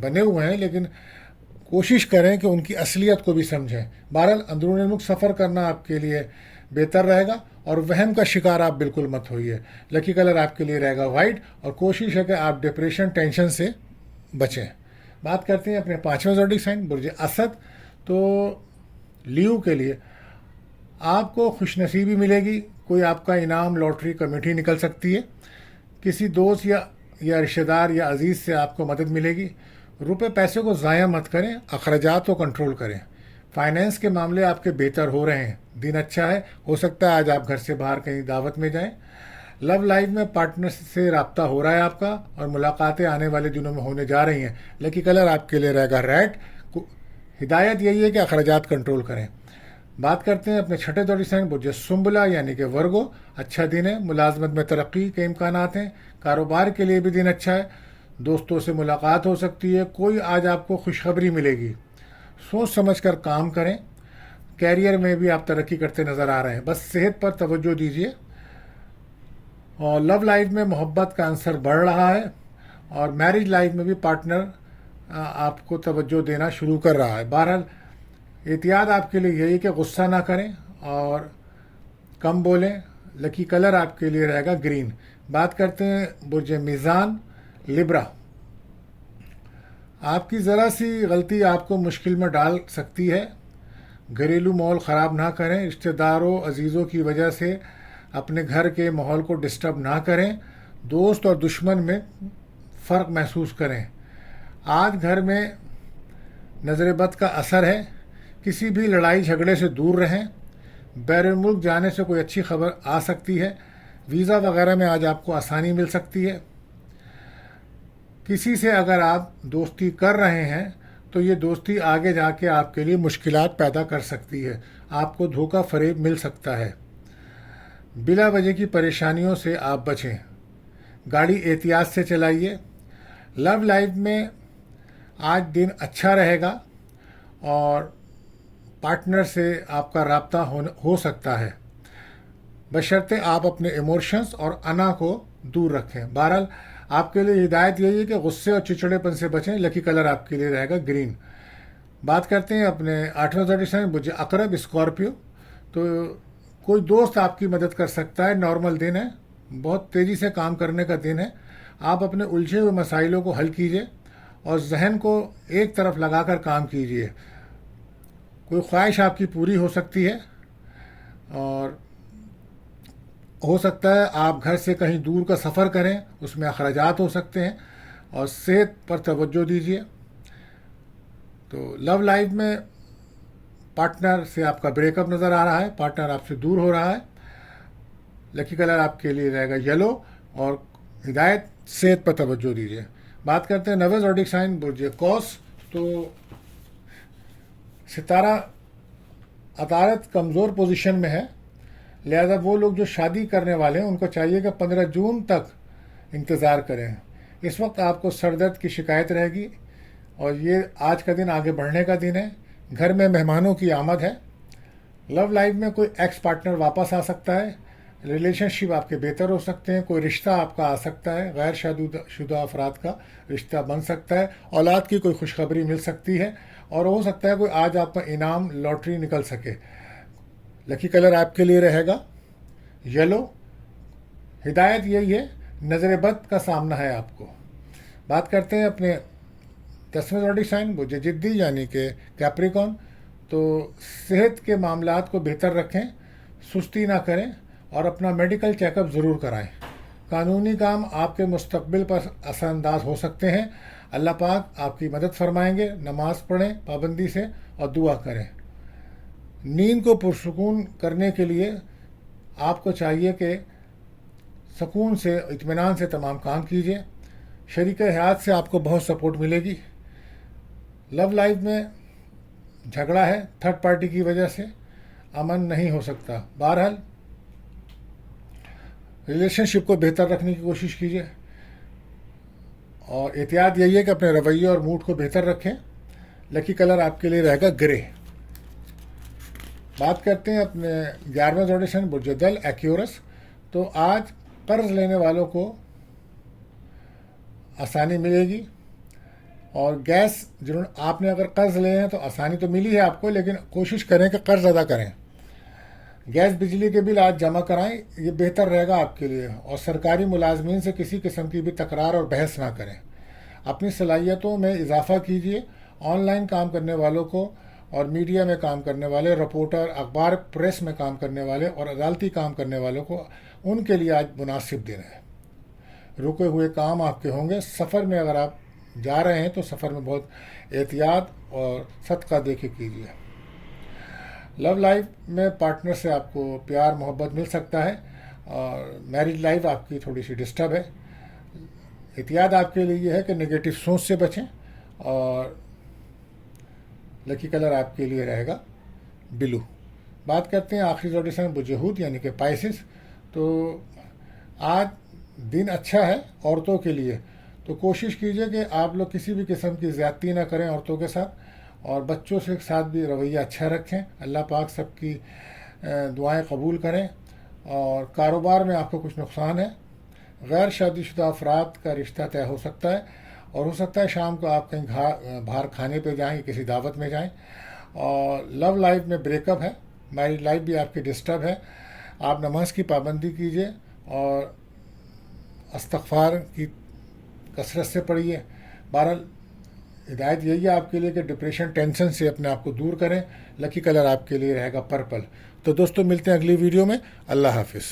بنے ہوئے ہیں، لیکن کوشش کریں کہ ان کی اصلیت کو بھی سمجھیں۔ بہرحال اندرون ملک سفر کرنا آپ کے لیے بہتر رہے گا، اور وہم کا شکار آپ بالکل مت ہوئیے۔ لکی کلر آپ کے لیے رہے گا وائٹ، اور کوشش ہے کہ آپ ڈپریشن ٹینشن سے بچیں۔ بات کرتے ہیں اپنے 5ویں زوڈک سائن برج اسد۔ تو لیو کے لیے آپ کو خوش نصیبی ملے گی، کوئی آپ کا انعام لاٹری کمیٹی نکل سکتی ہے، کسی دوست یا رشتہ دار یا عزیز سے آپ کو مدد ملے گی۔ روپے پیسے کو ضائع مت کریں، اخراجات کو کنٹرول کریں۔ فائنینس کے معاملے آپ کے بہتر ہو رہے ہیں، دن اچھا ہے، ہو سکتا ہے آج آپ گھر سے باہر کہیں دعوت میں جائیں۔ لو لائف میں پارٹنر سے رابطہ ہو رہا ہے آپ کا، اور ملاقاتیں آنے والے دنوں میں ہونے جا رہی ہیں۔ لکی کلر آپ کے لیے رہے گا ریڈ۔ ہدایت یہی ہے کہ اخراجات کنٹرول کریں۔ بات کرتے ہیں اپنے 6 زوڈک سائن برج سنبلا یعنی کہ ورگو۔ اچھا دن ہے، ملازمت میں ترقی کے امکانات ہیں، کاروبار کے لیے بھی دن اچھا ہے، دوستوں سے ملاقات ہو سکتی ہے، کوئی آج آپ کو خوشخبری ملے گی۔ سوچ سمجھ کر کام کریں، کیریئر میں بھی آپ ترقی کرتے نظر آ رہے ہیں، بس صحت پر توجہ دیجیے۔ اور لو لائف میں محبت کا عنصر بڑھ رہا ہے، اور میرج لائف میں بھی پارٹنر آپ کو توجہ دینا شروع کر رہا ہے۔ بہرحال احتیاط آپ کے لیے یہی کہ غصہ نہ کریں اور کم بولیں۔ لکی کلر آپ کے لیے رہے گا گرین۔ بات کرتے ہیں برج میزان لبرا۔ آپ کی ذرا سی غلطی آپ کو مشکل میں ڈال سکتی ہے، گھریلو ماحول خراب نہ کریں، رشتہ داروں عزیزوں کی وجہ سے اپنے گھر کے ماحول کو ڈسٹرب نہ کریں، دوست اور دشمن میں فرق محسوس کریں۔ آج گھر میں نظر بد کا اثر ہے، کسی بھی لڑائی جھگڑے سے دور رہیں۔ بیرون ملک جانے سے کوئی اچھی خبر آ سکتی ہے، ویزا وغیرہ میں آج آپ کو آسانی مل سکتی ہے۔ کسی سے اگر آپ دوستی کر رہے ہیں تو یہ دوستی آگے جا کے آپ کے لیے مشکلات پیدا کر سکتی ہے، آپ کو دھوکہ فریب مل سکتا ہے۔ بلا وجہ کی پریشانیوں سے آپ بچیں، گاڑی احتیاط سے چلائیے۔ لو لائف میں آج دن اچھا رہے گا، اور پارٹنر سے آپ کا رابطہ ہو سکتا ہے، بشرطے آپ اپنے ایموشنز اور انا کو دور رکھیں۔ بہرحال آپ کے لیے ہدایت یہی ہے کہ غصے اور چڑچڑے پن سے بچیں۔ لکی کلر آپ کے لیے رہے گا گرین۔ بات کرتے ہیں اپنے 8ویں زوڈک سائن برج عقرب اسکارپیو۔ تو کوئی دوست آپ کی مدد کر سکتا ہے، نارمل دن ہے، بہت تیزی سے کام کرنے کا دن ہے۔ آپ اپنے الجھے ہوئے مسائلوں کو حل کیجیے اور ذہن کو ایک طرف لگا کر کام کیجیے۔ کوئی خواہش آپ کی پوری ہو سکتی ہے، اور ہو سکتا ہے آپ گھر سے کہیں دور کا سفر کریں، اس میں اخراجات ہو سکتے ہیں، اور صحت پر توجہ دیجیے۔ تو لو لائف میں پارٹنر سے آپ کا بریک اپ نظر آ رہا ہے، پارٹنر آپ سے دور ہو رہا ہے۔ لکی کلر آپ کے لیے رہے گا یلو، اور ہدایت صحت پر توجہ دیجیے۔ بات کرتے ہیں 9ویں زوڈک سائن برج قوس۔ تو ستارہ عطارد کمزور پوزیشن میں ہے، لہذا وہ لوگ جو شادی کرنے والے ہیں ان کو چاہیے کہ 15 جون تک انتظار کریں۔ اس وقت آپ کو سر درد کی شکایت رہے گی، اور یہ آج کا دن آگے بڑھنے کا دن ہے، گھر میں مہمانوں کی آمد ہے۔ لو لائف میں کوئی ایکس پارٹنر واپس آ سکتا ہے، ریلیشن شپ آپ کے بہتر ہو سکتے ہیں، کوئی رشتہ آپ کا آ سکتا ہے، غیر شدہ افراد کا رشتہ بن سکتا ہے، اولاد کی کوئی خوشخبری مل سکتی ہے، اور ہو سکتا ہے کوئی آج آپ کا انعام لاٹری نکل سکے۔ لکی کلر آپ کے لیے رہے گا یلو۔ ہدایت یہی ہے، نظر بد کا سامنا ہے آپ کو۔ بات کرتے ہیں اپنے 10ویں زوڈک سائن برج جدی یعنی کہ کیپریکون۔ تو صحت کے معاملات کو بہتر رکھیں، سستی نہ کریں، اور اپنا میڈیکل چیک اپ ضرور کرائیں۔ قانونی کام آپ کے مستقبل پر اثر انداز ہو سکتے ہیں، اللہ پاک آپ کی مدد فرمائیں گے۔ نماز پڑھیں پابندی سے اور دعا کریں۔ نیند کو پرسکون کرنے کے لیے آپ کو چاہیے کہ سکون سے اطمینان سے تمام کام کیجیے۔ شریک حیات سے آپ کو بہت سپورٹ ملے گی۔ لو لائف میں جھگڑا ہے، تھرڈ پارٹی کی وجہ سے امن نہیں ہو سکتا۔ بہرحال ریلیشن شپ کو بہتر رکھنے کی کوشش کیجیے، اور احتیاط یہی ہے کہ اپنے رویے اور موڈ کو بہتر رکھیں۔ لکی کلر آپ کے لیے رہے گا گرے۔ بات کرتے ہیں اپنے 11ویں زوڈک سائن برج دل ایکیورس۔ تو آج قرض لینے والوں کو آسانی ملے گی، اور گیس جنہوں آپ نے اگر قرض لے ہیں تو آسانی تو ملی ہے آپ کو، لیکن کوشش کریں کہ قرض ادا کریں. گیس بجلی کے بل آج جمع کرائیں، یہ بہتر رہے گا آپ کے لیے. اور سرکاری ملازمین سے کسی قسم کی بھی تکرار اور بحث نہ کریں. اپنی صلاحیتوں میں اضافہ کیجیے. آن لائن کام کرنے والوں کو اور میڈیا میں کام کرنے والے، رپورٹر، اخبار پریس میں کام کرنے والے اور عدالتی کام کرنے والوں کو، ان کے لیے آج مناسب دن ہے. رکے ہوئے کام آپ کے ہوں گے. سفر میں اگر آپ جا رہے ہیں تو سفر میں بہت احتیاط اور صدقہ دے کے کیجیے. لو لائف میں پارٹنر سے آپ کو پیار محبت مل سکتا ہے، اور میرج لائف آپ کی تھوڑی سی ڈسٹرب ہے. احتیاط آپ کے لیے یہ ہے کہ نگیٹو سوچ سے بچیں. اور لکی کلر آپ کے لیے رہے گا بلو. بات کرتے ہیں آخری زوڈیسن بجہود یعنی کہ پائسس. تو آج دن اچھا ہے عورتوں کے لیے، تو کوشش کیجئے کہ آپ لوگ کسی بھی قسم کی زیادتی نہ کریں عورتوں کے ساتھ، اور بچوں سے ساتھ بھی رویہ اچھا رکھیں. اللہ پاک سب کی دعائیں قبول کریں. اور کاروبار میں آپ کو کچھ نقصان ہے. غیر شادی شدہ افراد کا رشتہ طے ہو سکتا ہے، اور ہو سکتا ہے شام کو آپ کہیں باہر کھانے پہ جائیں یا کسی دعوت میں جائیں. اور لو لائف میں بریک اپ ہے. میرج لائف بھی آپ کی ڈسٹرب ہے. آپ نماز کی پابندی کیجیے اور استغفار کی کثرت سے پڑھیے. بہرحال ہدایت یہی ہے آپ کے لیے کہ ڈپریشن ٹینشن سے اپنے آپ کو دور کریں. لکی کلر آپ کے لیے رہے گا پرپل. تو دوستوں ملتے ہیں اگلی ویڈیو میں. اللہ حافظ.